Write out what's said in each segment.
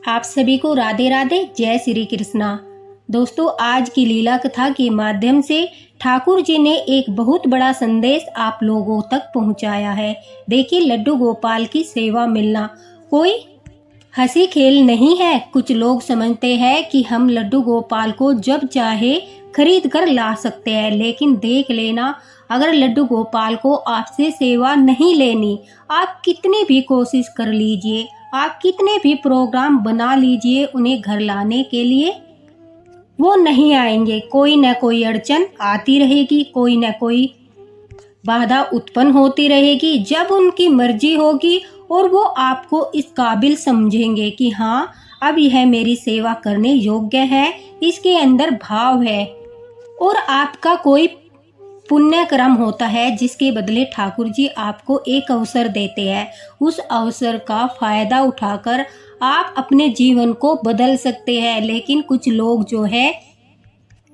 आप सभी को राधे राधे, जय श्री कृष्णा। दोस्तों, आज की लीला कथा के माध्यम से ठाकुर जी ने एक बहुत बड़ा संदेश आप लोगों तक पहुंचाया है। देखिए, लड्डू गोपाल की सेवा मिलना कोई हंसी खेल नहीं है। कुछ लोग समझते हैं कि हम लड्डू गोपाल को जब चाहे खरीद कर ला सकते हैं, लेकिन देख लेना, अगर लड्डू गोपाल को आपसे सेवा नहीं लेनी, आप कितनी भी कोशिश कर लीजिए, आप कितने भी प्रोग्राम बना लीजिए उन्हें घर लाने के लिए, वो नहीं आएंगे। कोई न कोई अड़चन आती रहेगी, कोई न कोई बाधा उत्पन्न होती रहेगी। जब उनकी मर्जी होगी और वो आपको इस काबिल समझेंगे कि हाँ, अब यह मेरी सेवा करने योग्य है, इसके अंदर भाव है, और आपका कोई पुण्य कर्म होता है जिसके बदले ठाकुर जी आपको एक अवसर देते हैं। उस अवसर का फायदा उठाकर आप अपने जीवन को बदल सकते हैं। लेकिन कुछ लोग जो है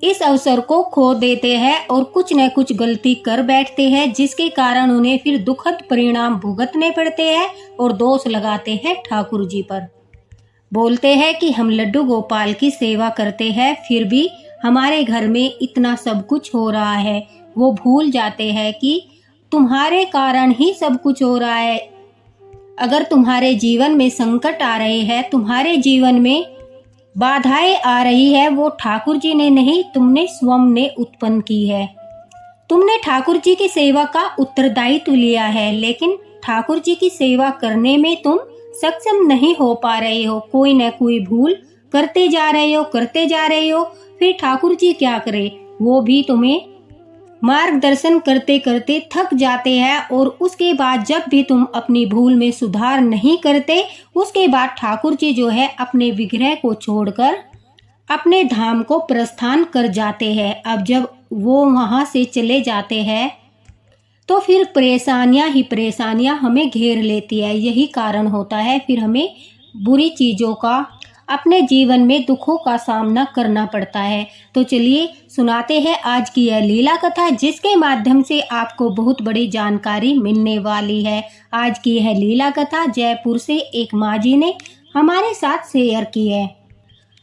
इस अवसर को खो देते हैं और कुछ न कुछ गलती कर बैठते हैं, जिसके कारण उन्हें फिर दुखद परिणाम भुगतने पड़ते हैं और दोष लगाते हैं ठाकुर जी पर। बोलते हैं कि हम लड्डू गोपाल की सेवा करते हैं, फिर भी हमारे घर में इतना सब कुछ हो रहा है। वो भूल जाते हैं कि तुम्हारे कारण ही सब कुछ हो रहा है। अगर तुम्हारे जीवन में संकट आ रहे हैं, तुम्हारे जीवन में बाधाएं आ रही है, वो ठाकुर जी ने नहीं, तुमने स्वयं ने उत्पन्न की है। तुमने ठाकुर जी की सेवा का उत्तरदायित्व लिया है, लेकिन ठाकुर जी की सेवा करने में तुम सक्षम नहीं हो पा रहे हो। कोई न कोई भूल करते जा रहे हो। फिर ठाकुर जी क्या करे, वो भी तुम्हें मार्गदर्शन करते करते थक जाते हैं, और उसके बाद जब भी तुम अपनी भूल में सुधार नहीं करते, उसके बाद ठाकुर जी जो है अपने विग्रह को छोड़कर अपने धाम को प्रस्थान कर जाते हैं। अब जब वो वहां से चले जाते हैं तो फिर परेशानियां ही परेशानियां हमें घेर लेती है। यही कारण होता है फिर हमें बुरी चीजों का, अपने जीवन में दुखों का सामना करना पड़ता है। तो चलिए सुनाते हैं आज की यह लीला कथा, जिसके माध्यम से आपको बहुत बड़ी जानकारी मिलने वाली है। आज की यह लीला कथा जयपुर से एक माँ जी ने हमारे साथ शेयर की है।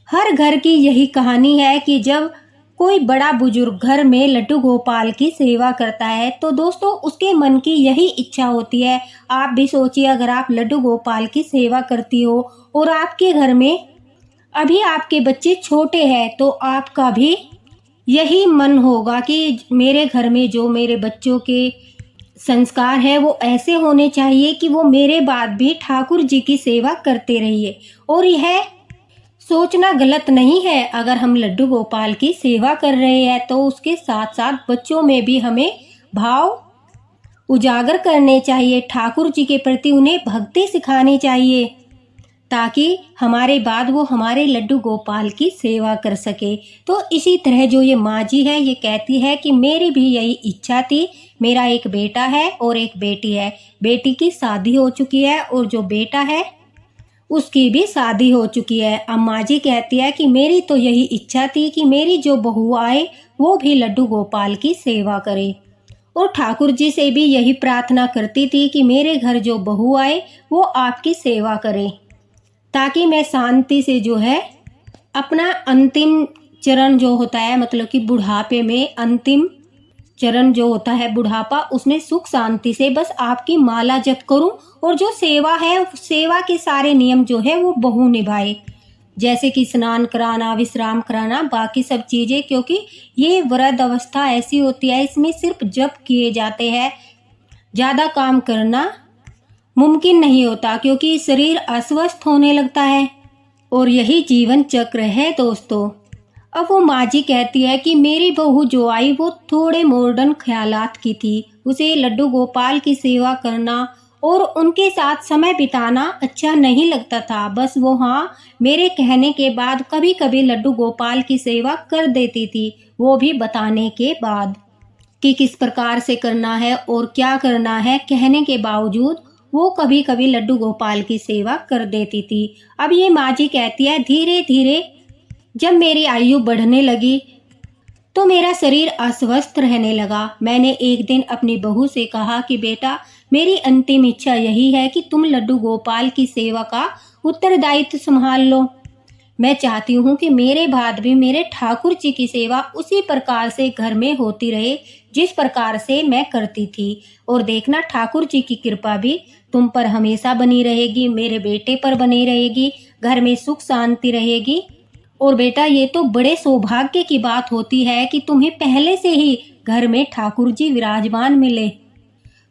हर घर की यही कहानी है कि जब कोई बड़ा बुजुर्ग घर में लड्डू गोपाल की सेवा करता है, तो दोस्तों उसके मन की यही इच्छा होती है। आप भी सोचिए, अगर आप लड्डू गोपाल की सेवा करती हो और आपके घर में अभी आपके बच्चे छोटे हैं, तो आपका भी यही मन होगा कि मेरे घर में जो मेरे बच्चों के संस्कार है वो ऐसे होने चाहिए कि वो मेरे बाद भी ठाकुर जी की सेवा करते रहिए। और यह सोचना गलत नहीं है। अगर हम लड्डू गोपाल की सेवा कर रहे हैं तो उसके साथ साथ बच्चों में भी हमें भाव उजागर करने चाहिए। ठाकुर जी के प्रति उन्हें भक्ति सिखानी चाहिए, ताकि हमारे बाद वो हमारे लड्डू गोपाल की सेवा कर सके। तो इसी तरह जो ये माँ जी है, ये कहती है कि मेरी भी यही इच्छा थी। मेरा एक बेटा है और एक बेटी है। बेटी की शादी हो चुकी है और जो बेटा है उसकी भी शादी हो चुकी है। अब माँ जी कहती है कि मेरी तो यही इच्छा थी कि मेरी जो बहू आए वो भी लड्डू गोपाल की सेवा करे, और ठाकुर जी से भी यही प्रार्थना करती थी कि मेरे घर जो बहू आए वो आपकी सेवा करे, ताकि मैं शांति से जो है अपना अंतिम चरण जो होता है, मतलब कि बुढ़ापे में अंतिम चरण जो होता है बुढ़ापा, उसमें सुख शांति से बस आपकी माला जप करूं, और जो सेवा है, सेवा के सारे नियम जो है वो बहू निभाए, जैसे कि स्नान कराना, विश्राम कराना, बाकी सब चीजें। क्योंकि ये वृद्ध अवस्था ऐसी होती है, इसमें सिर्फ जप किए जाते हैं, ज्यादा काम करना मुमकिन नहीं होता, क्योंकि शरीर अस्वस्थ होने लगता है। और यही जीवन चक्र है दोस्तों। अब वो माँ जी कहती है कि मेरी बहू जो आई वो थोड़े मॉडर्न ख्यालात की थी। उसे लड्डू गोपाल की सेवा करना और उनके साथ समय बिताना अच्छा नहीं लगता था। बस वो हाँ, मेरे कहने के बाद कभी कभी लड्डू गोपाल की सेवा कर देती थी, वो भी बताने के बाद कि किस प्रकार से करना है और क्या करना है। कहने के बावजूद वो कभी कभी लड्डू गोपाल की सेवा कर देती थी। अब ये माँ जी कहती है, धीरे धीरे जब मेरी आयु बढ़ने लगी तो मेरा शरीर अस्वस्थ रहने लगा। मैंने एक दिन अपनी बहू से कहा कि बेटा, मेरी अंतिम इच्छा यही है कि तुम लड्डू गोपाल की सेवा का उत्तरदायित्व संभाल लो। मैं चाहती हूँ कि मेरे बाद भी मेरे ठाकुर जी की सेवा उसी प्रकार से घर में होती रहे जिस प्रकार से मैं करती थी। और देखना ठाकुर जी की कृपा भी तुम पर हमेशा बनी रहेगी, मेरे बेटे पर बनी रहेगी, घर में सुख शांति रहेगी। और बेटा ये तो बड़े सौभाग्य की बात होती है कि तुम्हें पहले से ही घर में ठाकुर जी विराजमान मिले,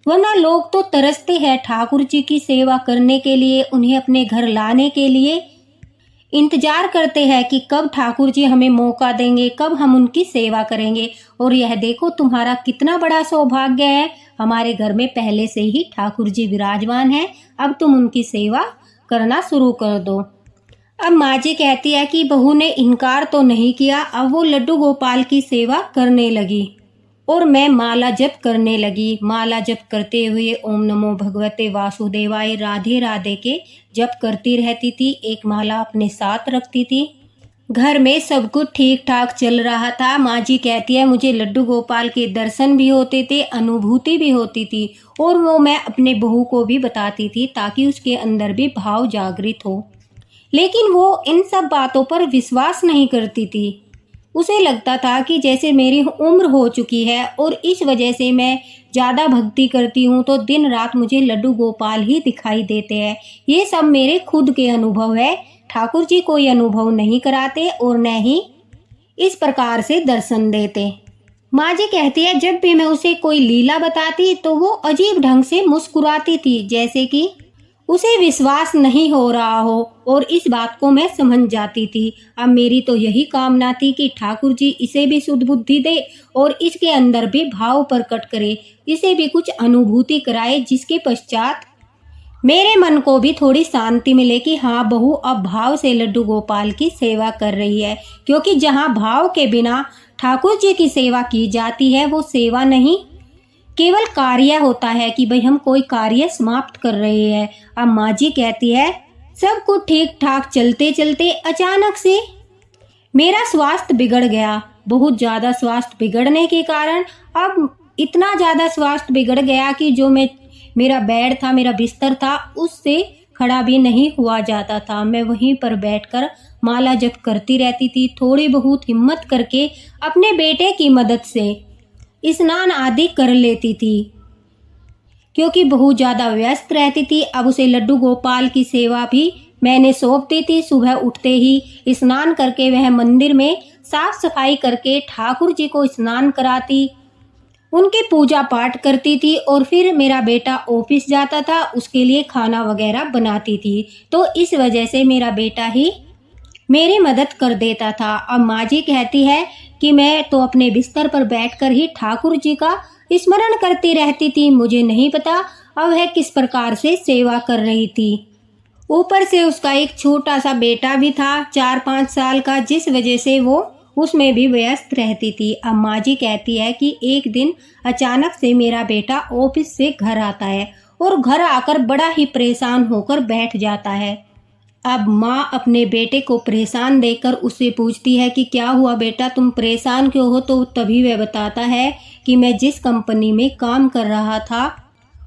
वरना लोग तो तरसते हैं ठाकुर जी की सेवा करने के लिए, उन्हें अपने घर लाने के लिए इंतजार करते हैं कि कब ठाकुर जी हमें मौका देंगे, कब हम उनकी सेवा करेंगे। और यह देखो तुम्हारा कितना बड़ा सौभाग्य है, हमारे घर में पहले से ही ठाकुर जी विराजमान हैं, अब तुम उनकी सेवा करना शुरू कर दो। अब माँ जी कहती है कि बहू ने इनकार तो नहीं किया, अब वो लड्डू गोपाल की सेवा करने लगी और मैं माला जप करने लगी। माला जप करते हुए ओम नमो भगवते वासुदेवाय राधे राधे के जप करती रहती थी, एक माला अपने साथ रखती थी। घर में सब कुछ ठीक ठाक चल रहा था। माँ जी कहती है मुझे लड्डू गोपाल के दर्शन भी होते थे, अनुभूति भी होती थी और वो मैं अपने बहू को भी बताती थी ताकि उसके अंदर भी भाव जागृत हो। लेकिन वो इन सब बातों पर विश्वास नहीं करती थी। उसे लगता था कि जैसे मेरी उम्र हो चुकी है और इस वजह से मैं ज़्यादा भक्ति करती हूँ तो दिन रात मुझे लड्डू गोपाल ही दिखाई देते हैं। ये सब मेरे खुद के अनुभव है, ठाकुर जी कोई अनुभव नहीं कराते और न ही इस प्रकार से दर्शन देते। माँ जी कहती है जब भी मैं उसे कोई लीला बताती तो वो अजीब ढंग से मुस्कुराती थी, जैसे कि उसे विश्वास नहीं हो रहा हो, और इस बात को मैं समझ जाती थी। अब मेरी तो यही कामना थी कि ठाकुर जी इसे भी शुद्ध बुद्धि दे और इसके अंदर भी भाव प्रकट करे, इसे भी कुछ अनुभूति कराए, जिसके पश्चात मेरे मन को भी थोड़ी शांति मिले कि हाँ बहू अब भाव से लड्डू गोपाल की सेवा कर रही है। क्योंकि जहाँ भाव के बिना ठाकुर जी की सेवा की जाती है वो सेवा नहीं, केवल कार्य होता है कि भाई हम कोई कार्य समाप्त कर रहे हैं। अब माँ जी कहती है सब कुछ ठीक ठाक चलते चलते अचानक से मेरा स्वास्थ्य बिगड़ गया। बहुत ज़्यादा स्वास्थ्य बिगड़ने के कारण अब इतना ज़्यादा स्वास्थ्य बिगड़ गया कि जो मेरा बेड था, मेरा बिस्तर था, उससे खड़ा भी नहीं हुआ जाता था। मैं वहीं पर बैठकर माला जप करती रहती थी, थोड़ी बहुत हिम्मत करके अपने बेटे की मदद से स्नान आदि कर लेती थी, क्योंकि बहुत ज़्यादा व्यस्त रहती थी। अब उसे लड्डू गोपाल की सेवा भी मैंने सौंप दी थी। सुबह उठते ही स्नान करके वह मंदिर में साफ सफाई करके ठाकुर जी को स्नान कराती, उनकी पूजा पाठ करती थी और फिर मेरा बेटा ऑफिस जाता था, उसके लिए खाना वगैरह बनाती थी। तो इस वजह से मेरा बेटा ही मेरी मदद कर देता था। अब माँ जी कहती है कि मैं तो अपने बिस्तर पर बैठकर ही ठाकुर जी का स्मरण करती रहती थी। मुझे नहीं पता अब वह किस प्रकार से सेवा कर रही थी। ऊपर से उसका एक छोटा सा बेटा भी था 4-5 साल का, जिस वजह से वो उसमें भी व्यस्त रहती थी। अब माँ जी कहती है कि एक दिन अचानक से मेरा बेटा ऑफिस से घर आता है और घर आकर बड़ा ही परेशान होकर बैठ जाता है। अब माँ अपने बेटे को परेशान देखकर उससे पूछती है कि क्या हुआ बेटा, तुम परेशान क्यों हो? तो तभी वह बताता है कि मैं जिस कंपनी में काम कर रहा था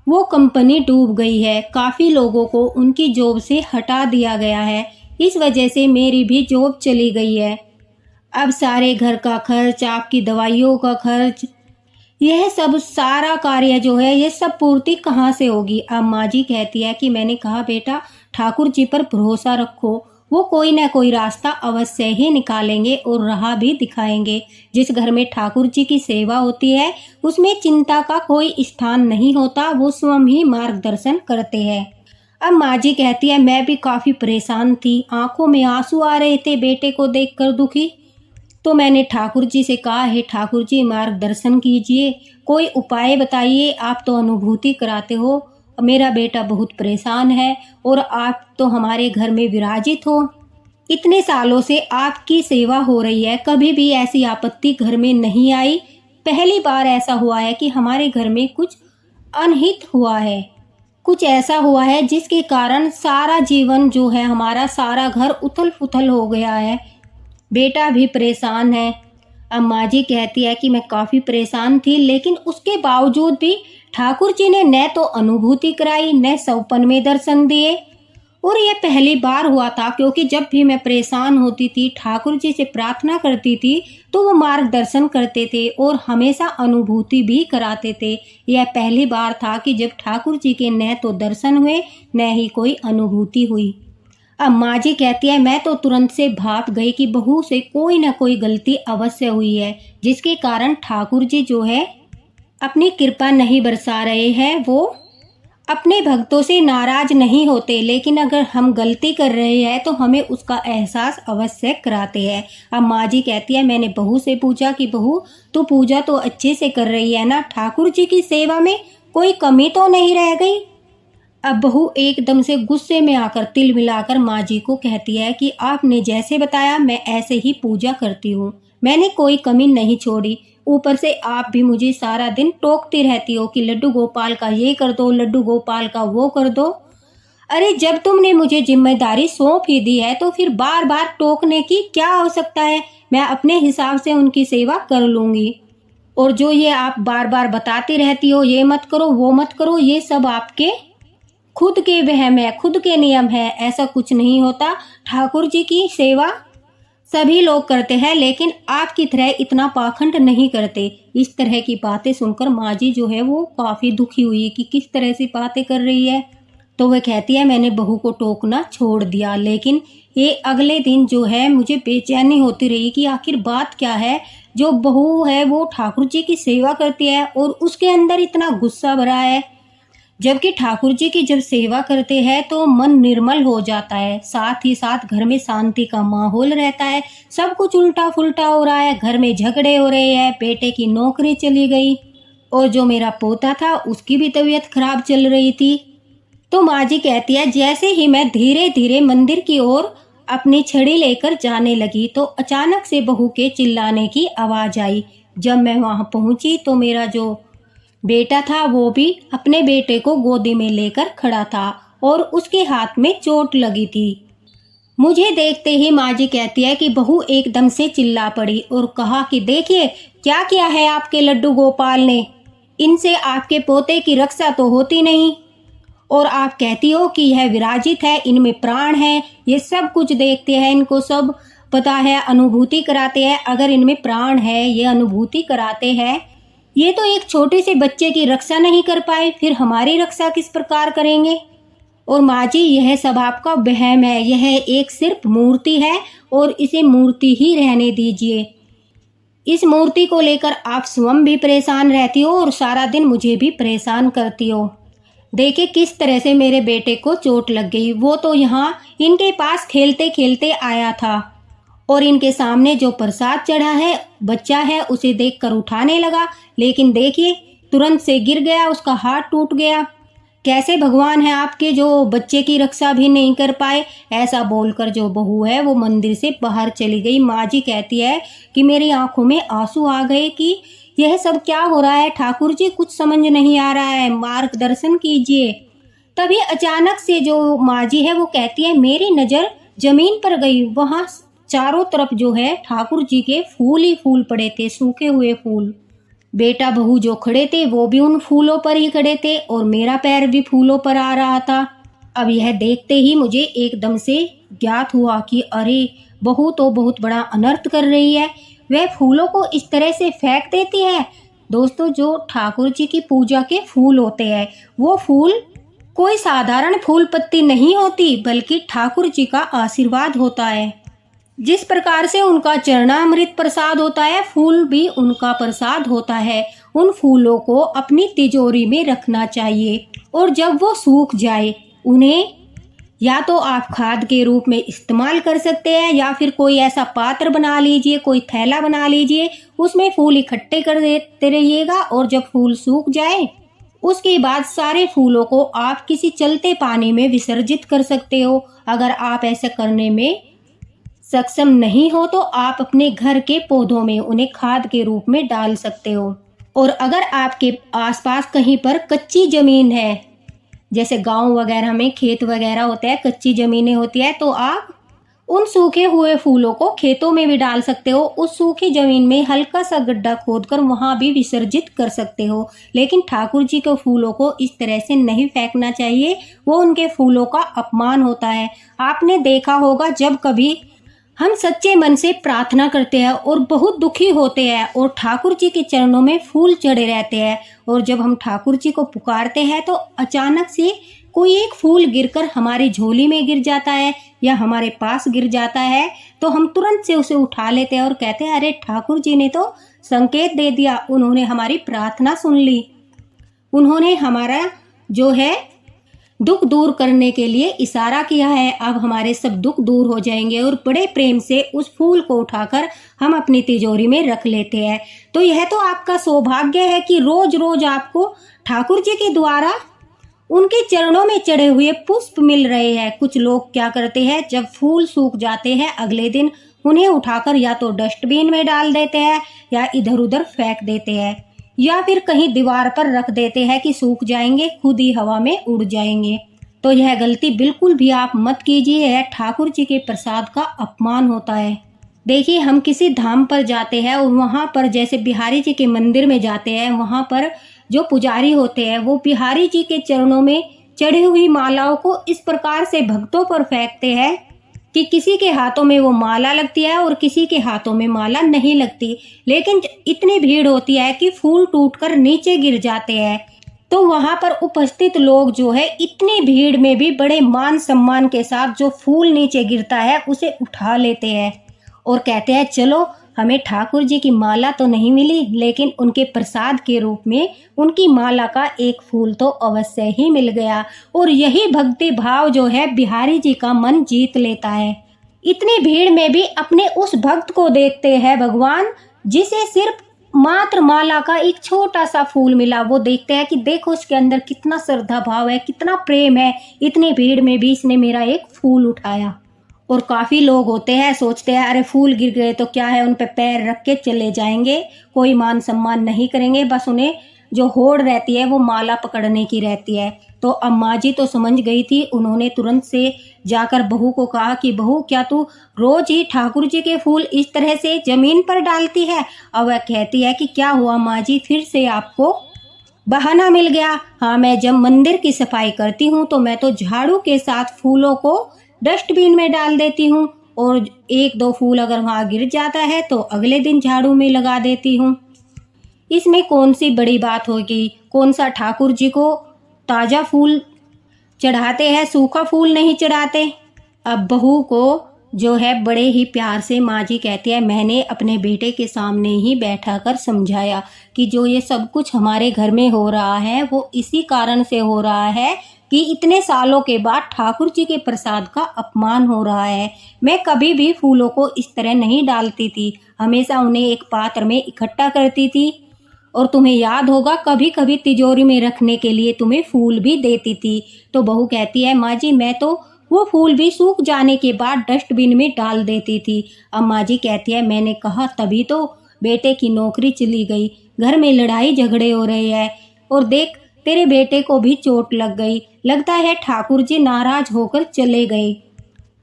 वो कंपनी डूब गई है, काफ़ी लोगों को उनकी जॉब से हटा दिया गया है, इस वजह से मेरी भी जॉब चली गई है। अब सारे घर का खर्च, आपकी दवाइयों का खर्च, यह सब सारा कार्य जो है ये सब पूर्ति कहाँ से होगी? अब माँ जी कहती है कि मैंने कहा बेटा ठाकुर जी पर भरोसा रखो, वो कोई ना कोई रास्ता अवश्य ही निकालेंगे और राह भी दिखाएंगे। जिस घर में ठाकुर जी की सेवा होती है उसमें चिंता का कोई स्थान नहीं होता, वो स्वयं ही मार्गदर्शन करते हैं। अब माँ जी कहती है मैं भी काफ़ी परेशान थी, आंखों में आंसू आ रहे थे बेटे को देखकर दुखी। तो मैंने ठाकुर जी से कहा है ठाकुर जी मार्गदर्शन कीजिए, कोई उपाय बताइए, आप तो अनुभूति कराते हो, मेरा बेटा बहुत परेशान है और आप तो हमारे घर में विराजित हो, इतने सालों से आपकी सेवा हो रही है, कभी भी ऐसी आपत्ति घर में नहीं आई। पहली बार ऐसा हुआ है कि हमारे घर में कुछ अनहित हुआ है, कुछ ऐसा हुआ है जिसके कारण सारा जीवन जो है हमारा, सारा घर उथल पुथल हो गया है, बेटा भी परेशान है। अब माँ जी कहती है कि मैं काफ़ी परेशान थी, लेकिन उसके बावजूद भी ठाकुर जी ने न तो अनुभूति कराई, न सौपन में दर्शन दिए और यह पहली बार हुआ था, क्योंकि जब भी मैं परेशान होती थी, ठाकुर जी से प्रार्थना करती थी, तो वो मार्गदर्शन करते थे और हमेशा अनुभूति भी कराते थे। यह पहली बार था कि जब ठाकुर जी के न तो दर्शन हुए, न ही कोई अनुभूति हुई। अब माँ जी कहती है, मैं तो तुरंत से भाप गई कि बहू से कोई ना कोई गलती अवश्य हुई है, जिसके कारण ठाकुर जी जो है अपनी कृपा नहीं बरसा रहे हैं। वो अपने भक्तों से नाराज नहीं होते, लेकिन अगर हम गलती कर रहे हैं तो हमें उसका एहसास अवश्य कराते हैं। अब माँ जी कहती है, मैंने बहू से पूछा कि बहू, तू पूजा तो अच्छे से कर रही है ना, ठाकुर जी की सेवा में कोई कमी तो नहीं रह गई? अब बहू एकदम से गुस्से में आकर तिल मिलाकर माँ जी को कहती है कि आपने जैसे बताया मैं ऐसे ही पूजा करती हूँ, मैंने कोई कमी नहीं छोड़ी। ऊपर से आप भी मुझे सारा दिन टोकती रहती हो कि लड्डू गोपाल का ये कर दो, लड्डू गोपाल का वो कर दो। अरे जब तुमने मुझे जिम्मेदारी सौंप ही दी है तो फिर बार बार टोकने की क्या आवश्यकता है? मैं अपने हिसाब से उनकी सेवा कर लूंगी। और जो ये आप बार बार बताती रहती हो, ये मत करो वो मत करो, ये सब आपके खुद के वहम है, खुद के नियम है। ऐसा कुछ नहीं होता। ठाकुर जी की सेवा सभी लोग करते हैं, लेकिन आपकी तरह इतना पाखंड नहीं करते। इस तरह की बातें सुनकर माँ जी जो है वो काफी दुखी हुई कि किस तरह से बातें कर रही है। तो वह कहती है, मैंने बहू को टोकना छोड़ दिया, लेकिन ये अगले दिन जो है मुझे बेचैनी होती रही कि आखिर बात क्या है। जो बहू है वो ठाकुर जी की सेवा करती है और उसके अंदर इतना गुस्सा भरा है, जबकि ठाकुर जी की जब सेवा करते हैं तो मन निर्मल हो जाता है, साथ ही साथ घर में शांति का माहौल रहता है। सब कुछ उल्टा फुल्टा हो रहा है, घर में झगड़े हो रहे हैं, बेटे की नौकरी चली गई और जो मेरा पोता था उसकी भी तबीयत खराब चल रही थी। तो माँ जी कहती है, जैसे ही मैं धीरे धीरे मंदिर की ओर अपनी छड़ी लेकर जाने लगी तो अचानक से बहू के चिल्लाने की आवाज आई। जब मैं वहां पहुंची तो मेरा जो बेटा था वो भी अपने बेटे को गोदी में लेकर खड़ा था और उसके हाथ में चोट लगी थी। मुझे देखते ही माँ जी कहती है कि बहू एकदम से चिल्ला पड़ी और कहा कि देखिए क्या किया है आपके लड्डू गोपाल ने, इनसे आपके पोते की रक्षा तो होती नहीं और आप कहती हो कि यह विराजित है, इनमें प्राण है, ये सब कुछ देखते हैं, इनको सब पता है, अनुभूति कराते हैं। अगर इनमें प्राण है, ये अनुभूति कराते हैं, ये तो एक छोटे से बच्चे की रक्षा नहीं कर पाए, फिर हमारी रक्षा किस प्रकार करेंगे? और माँ जी यह सब आपका वहम है, यह एक सिर्फ मूर्ति है और इसे मूर्ति ही रहने दीजिए। इस मूर्ति को लेकर आप स्वयं भी परेशान रहती हो और सारा दिन मुझे भी परेशान करती हो। देखिए किस तरह से मेरे बेटे को चोट लग गई, वो तो यहाँ इनके पास खेलते खेलते आया था और इनके सामने जो प्रसाद चढ़ा है, बच्चा है, उसे देखकर उठाने लगा, लेकिन देखिए तुरंत से गिर गया, उसका हाथ टूट गया। कैसे भगवान है आपके जो बच्चे की रक्षा भी नहीं कर पाए? ऐसा बोलकर जो बहू है वो मंदिर से बाहर चली गई। माँ जी कहती है कि मेरी आंखों में आंसू आ गए कि यह सब क्या हो रहा है ठाकुर जी, कुछ समझ नहीं आ रहा है, मार्गदर्शन कीजिए। तभी अचानक से जो माँ जी है वो कहती है, मेरी नजर जमीन पर गई, वहां चारों तरफ जो है ठाकुर जी के फूल ही फूल पड़े थे, सूखे हुए फूल। बेटा बहू जो खड़े थे वो भी उन फूलों पर ही खड़े थे और मेरा पैर भी फूलों पर आ रहा था। अब यह देखते ही मुझे एकदम से ज्ञात हुआ कि अरे बहू तो बहुत बड़ा अनर्थ कर रही है, वह फूलों को इस तरह से फेंक देती है। दोस्तों जो ठाकुर जी की पूजा के फूल होते हैं, वो फूल कोई साधारण फूल पत्ती नहीं होती, बल्कि ठाकुर जी का आशीर्वाद होता है। जिस प्रकार से उनका चरणामृत प्रसाद होता है, फूल भी उनका प्रसाद होता है। उन फूलों को अपनी तिजोरी में रखना चाहिए और जब वो सूख जाए उन्हें या तो आप खाद के रूप में इस्तेमाल कर सकते हैं या फिर कोई ऐसा पात्र बना लीजिए, कोई थैला बना लीजिए, उसमें फूल इकट्ठे कर देते रहिएगा और जब फूल सूख जाए उसके बाद सारे फूलों को आप किसी चलते पानी में विसर्जित कर सकते हो। अगर आप ऐसा करने में सक्षम नहीं हो तो आप अपने घर के पौधों में उन्हें खाद के रूप में डाल सकते हो। और अगर आपके आसपास कहीं पर कच्ची जमीन है, जैसे गांव वगैरह में खेत वगैरह होते हैं, कच्ची जमीनें होती है, तो आप उन सूखे हुए फूलों को खेतों में भी डाल सकते हो, उस सूखी जमीन में हल्का सा गड्ढा खोदकर वहां भी विसर्जित कर सकते हो। लेकिन ठाकुर जी के फूलों को इस तरह से नहीं फेंकना चाहिए, वो उनके फूलों का अपमान होता है। आपने देखा होगा जब कभी हम सच्चे मन से प्रार्थना करते हैं और बहुत दुखी होते हैं और ठाकुर जी के चरणों में फूल चढ़े रहते हैं, और जब हम ठाकुर जी को पुकारते हैं तो अचानक से कोई एक फूल गिरकर हमारी झोली में गिर जाता है या हमारे पास गिर जाता है, तो हम तुरंत से उसे उठा लेते हैं और कहते हैं अरे ठाकुर जी ने तो संकेत दे दिया, उन्होंने हमारी प्रार्थना सुन ली, उन्होंने हमारा जो है दुख दूर करने के लिए इशारा किया है, अब हमारे सब दुख दूर हो जाएंगे। और बड़े प्रेम से उस फूल को उठाकर हम अपनी तिजोरी में रख लेते हैं। तो यह तो आपका सौभाग्य है कि रोज रोज आपको ठाकुर जी के द्वारा उनके चरणों में चढ़े हुए पुष्प मिल रहे हैं। कुछ लोग क्या करते हैं, जब फूल सूख जाते हैं अगले दिन उन्हें उठाकर या तो डस्टबिन में डाल देते हैं या इधर उधर फेंक देते हैं या फिर कहीं दीवार पर रख देते हैं कि सूख जाएंगे, खुद ही हवा में उड़ जाएंगे। तो यह गलती बिल्कुल भी आप मत कीजिए, यह ठाकुर जी के प्रसाद का अपमान होता है। देखिए, हम किसी धाम पर जाते हैं और वहाँ पर जैसे बिहारी जी के मंदिर में जाते हैं, वहाँ पर जो पुजारी होते हैं वो बिहारी जी के चरणों में चढ़ी हुई मालाओं को इस प्रकार से भक्तों पर फेंकते हैं कि किसी के हाथों में वो माला लगती है और किसी के हाथों में माला नहीं लगती। लेकिन इतनी भीड़ होती है कि फूल टूटकर नीचे गिर जाते हैं, तो वहां पर उपस्थित लोग जो है इतनी भीड़ में भी बड़े मान सम्मान के साथ जो फूल नीचे गिरता है उसे उठा लेते हैं और कहते हैं चलो हमें ठाकुर जी की माला तो नहीं मिली, लेकिन उनके प्रसाद के रूप में उनकी माला का एक फूल तो अवश्य ही मिल गया। और यही भक्ति भाव जो है बिहारी जी का मन जीत लेता है। इतनी भीड़ में भी अपने उस भक्त को देखते हैं भगवान, जिसे सिर्फ मात्र माला का एक छोटा सा फूल मिला। वो देखते हैं कि देखो उसके अंदर कितना श्रद्धा भाव है, कितना प्रेम है, इतनी भीड़ में भी इसने मेरा एक फूल उठाया। और काफ़ी लोग होते हैं सोचते हैं अरे फूल गिर गए तो क्या है, उन पे पैर रख के चले जाएंगे, कोई मान सम्मान नहीं करेंगे, बस उन्हें जो होड़ रहती है वो माला पकड़ने की रहती है। तो अम्मा जी तो समझ गई थी, उन्होंने तुरंत से जाकर बहू को कहा कि बहू क्या तू रोज ही ठाकुर जी के फूल इस तरह से जमीन पर डालती है? और वह कहती है कि क्या हुआ माँ जी, फिर से आपको बहाना मिल गया। हाँ, मैं जब मंदिर की सफाई करती हूँ तो मैं तो झाड़ू के साथ फूलों को डस्टबिन में डाल देती हूँ और एक दो फूल अगर वहाँ गिर जाता है तो अगले दिन झाड़ू में लगा देती हूँ। इसमें कौन सी बड़ी बात होगी? कौन सा ठाकुर जी को ताज़ा फूल चढ़ाते हैं, सूखा फूल नहीं चढ़ाते। अब बहू को जो है बड़े ही प्यार से माँ जी कहती है मैंने अपने बेटे के सामने ही बैठा कर समझाया कि जो ये सब कुछ हमारे घर में हो रहा है वो इसी कारण से हो रहा है कि इतने सालों के बाद ठाकुर जी के प्रसाद का अपमान हो रहा है। मैं कभी भी फूलों को इस तरह नहीं डालती थी, हमेशा उन्हें एक पात्र में इकट्ठा करती थी और तुम्हें याद होगा कभी कभी तिजोरी में रखने के लिए तुम्हें फूल भी देती थी। तो बहू कहती है माँ जी मैं तो वो फूल भी सूख जाने के बाद डस्टबिन में डाल देती थी। अब माँ जी कहती है मैंने कहा तभी तो बेटे की नौकरी चली गई, घर में लड़ाई झगड़े हो रहे हैं और देख तेरे बेटे को भी चोट लग गई, लगता है ठाकुर जी नाराज होकर चले गए।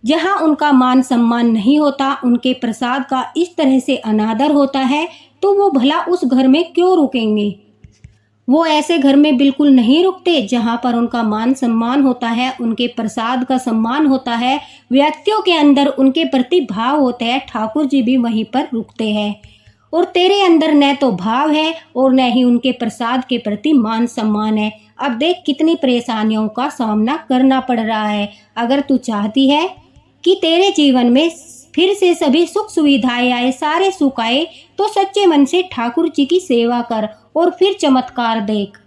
जहाँ उनका मान सम्मान नहीं होता, उनके प्रसाद का इस तरह से अनादर होता है, तो वो भला उस घर में क्यों रुकेंगे? वो ऐसे घर में बिल्कुल नहीं रुकते जहाँ पर उनका मान सम्मान होता है, उनके प्रसाद का सम्मान होता है, व्यक्तियों के अंदर उनके प्रति भाव होते हैं, ठाकुर जी भी वहीं पर रुकते हैं। और तेरे अंदर न तो भाव है और न ही उनके प्रसाद के प्रति मान सम्मान है। अब देख कितनी परेशानियों का सामना करना पड़ रहा है। अगर तू चाहती है कि तेरे जीवन में फिर से सभी सुख सुविधाएं आए, सारे सुख आए, तो सच्चे मन से ठाकुर जी की सेवा कर और फिर चमत्कार देख।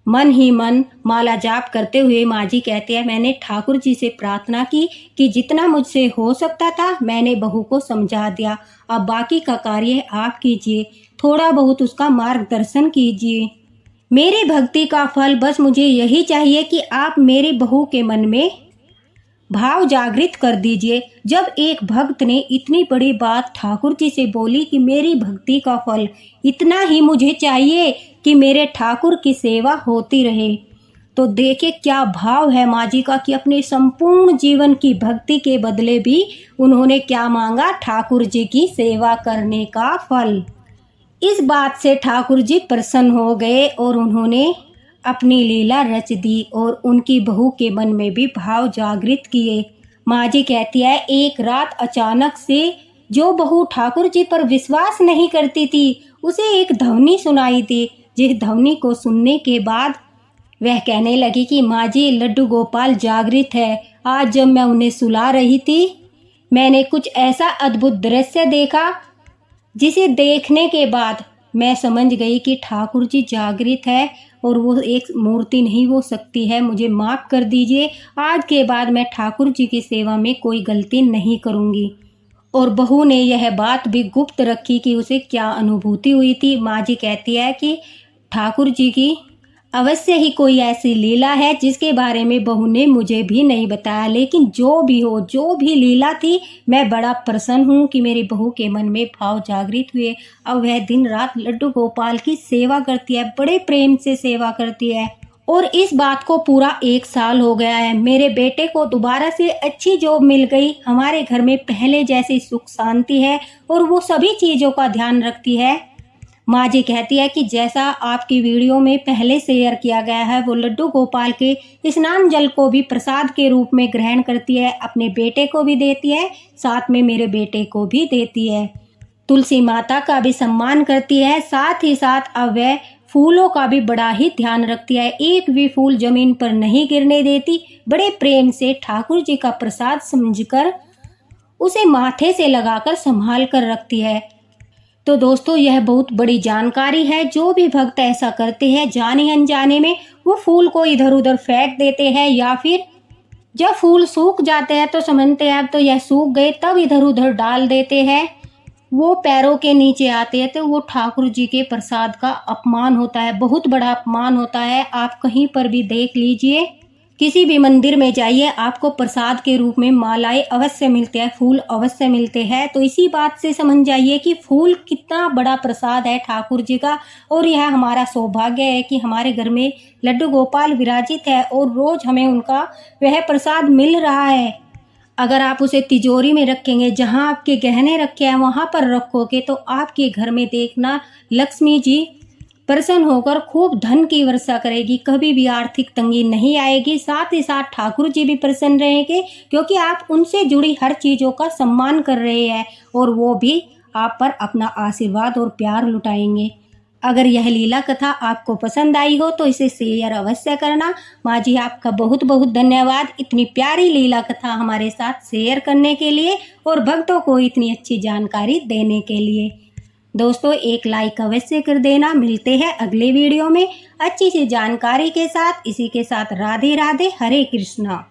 मन ही मन माला जाप करते हुए माँ जी कहते हैं मैंने ठाकुर जी से प्रार्थना की कि जितना मुझसे हो सकता था मैंने बहू को समझा दिया, अब बाकी का कार्य आप कीजिए, थोड़ा बहुत उसका मार्गदर्शन कीजिए। मेरी भक्ति का फल बस मुझे यही चाहिए कि आप मेरी बहू के मन में भाव जागृत कर दीजिए। जब एक भक्त ने इतनी बड़ी बात ठाकुर जी से बोली कि मेरी भक्ति का फल इतना ही मुझे चाहिए कि मेरे ठाकुर की सेवा होती रहे, तो देखिए क्या भाव है माँ जी का कि अपने संपूर्ण जीवन की भक्ति के बदले भी उन्होंने क्या मांगा, ठाकुर जी की सेवा करने का फल। इस बात से ठाकुर जी प्रसन्न हो गए और उन्होंने अपनी लीला रच दी और उनकी बहू के मन में भी भाव जागृत किए। माँ जी कहती है, एक रात अचानक से जो बहू ठाकुर जी पर विश्वास नहीं करती थी, उसे एक ध्वनि सुनाई दी। जिस ध्वनि को सुनने के बाद वह कहने लगी कि माँ जी, लड्डू गोपाल जागृत है। आज जब मैं उन्हें सुला रही थी, मैंने कुछ ऐसा अद्भुत दृश्य देखा जिसे देखने के बाद मैं समझ गई कि ठाकुर जी जागृत है और वो एक मूर्ति नहीं हो सकती है। मुझे माफ़ कर दीजिए, आज के बाद मैं ठाकुर जी की सेवा में कोई गलती नहीं करूँगी। और बहू ने यह बात भी गुप्त रखी कि उसे क्या अनुभूति हुई थी। माँ जी कहती है कि ठाकुर जी की अवश्य ही कोई ऐसी लीला है जिसके बारे में बहू ने मुझे भी नहीं बताया, लेकिन जो भी हो, जो भी लीला थी, मैं बड़ा प्रसन्न हूँ कि मेरी बहू के मन में भाव जागृत हुए। अब वह दिन रात लड्डू गोपाल की सेवा करती है, बड़े प्रेम से सेवा करती है। और इस बात को पूरा 1 साल हो गया है। मेरे बेटे को दोबारा से अच्छी जॉब मिल गई। हमारे घर में पहले जैसी सुख शांति है और वो सभी चीज़ों का ध्यान रखती है। माँ जी कहती है कि जैसा आपकी वीडियो में पहले शेयर किया गया है, वो लड्डू गोपाल के स्नान जल को भी प्रसाद के रूप में ग्रहण करती है, अपने बेटे को भी देती है, साथ में मेरे बेटे को भी देती है। तुलसी माता का भी सम्मान करती है, साथ ही साथ अब वह फूलों का भी बड़ा ही ध्यान रखती है। एक भी फूल जमीन पर नहीं गिरने देती। बड़े प्रेम से ठाकुर जी का प्रसाद समझकर उसे माथे से लगाकर संभाल कर रखती है। तो दोस्तों, यह बहुत बड़ी जानकारी है। जो भी भक्त ऐसा करते हैं, जाने अनजाने में वो फूल को इधर उधर फेंक देते हैं, या फिर जब फूल सूख जाते हैं तो समझते हैं अब तो यह सूख गए, तब इधर उधर डाल देते हैं, वो पैरों के नीचे आते हैं, तो वो ठाकुर जी के प्रसाद का अपमान होता है, बहुत बड़ा अपमान होता है। आप कहीं पर भी देख लीजिए, किसी भी मंदिर में जाइए, आपको प्रसाद के रूप में मालाएं अवश्य मिलते हैं, फूल अवश्य मिलते हैं। तो इसी बात से समझ जाइए कि फूल कितना बड़ा प्रसाद है ठाकुर जी का। और यह हमारा सौभाग्य है कि हमारे घर में लड्डू गोपाल विराजित है और रोज हमें उनका वह प्रसाद मिल रहा है। अगर आप उसे तिजोरी में रखेंगे, जहां आपके गहने रखे हैं वहां पर रखोगे, तो आपके घर में देखना लक्ष्मी जी प्रसन्न होकर खूब धन की वर्षा करेगी, कभी भी आर्थिक तंगी नहीं आएगी। साथ ही साथ ठाकुर जी भी प्रसन्न रहेंगे, क्योंकि आप उनसे जुड़ी हर चीज़ों का सम्मान कर रहे हैं और वो भी आप पर अपना आशीर्वाद और प्यार लुटाएंगे। अगर यह लीला कथा आपको पसंद आई हो तो इसे शेयर अवश्य करना। माँ जी, आपका बहुत बहुत धन्यवाद इतनी प्यारी लीला कथा हमारे साथ शेयर करने के लिए और भक्तों को इतनी अच्छी जानकारी देने के लिए। दोस्तों, एक लाइक अवश्य कर देना। मिलते हैं अगले वीडियो में अच्छी सी जानकारी के साथ। इसी के साथ राधे राधे, हरे कृष्णा।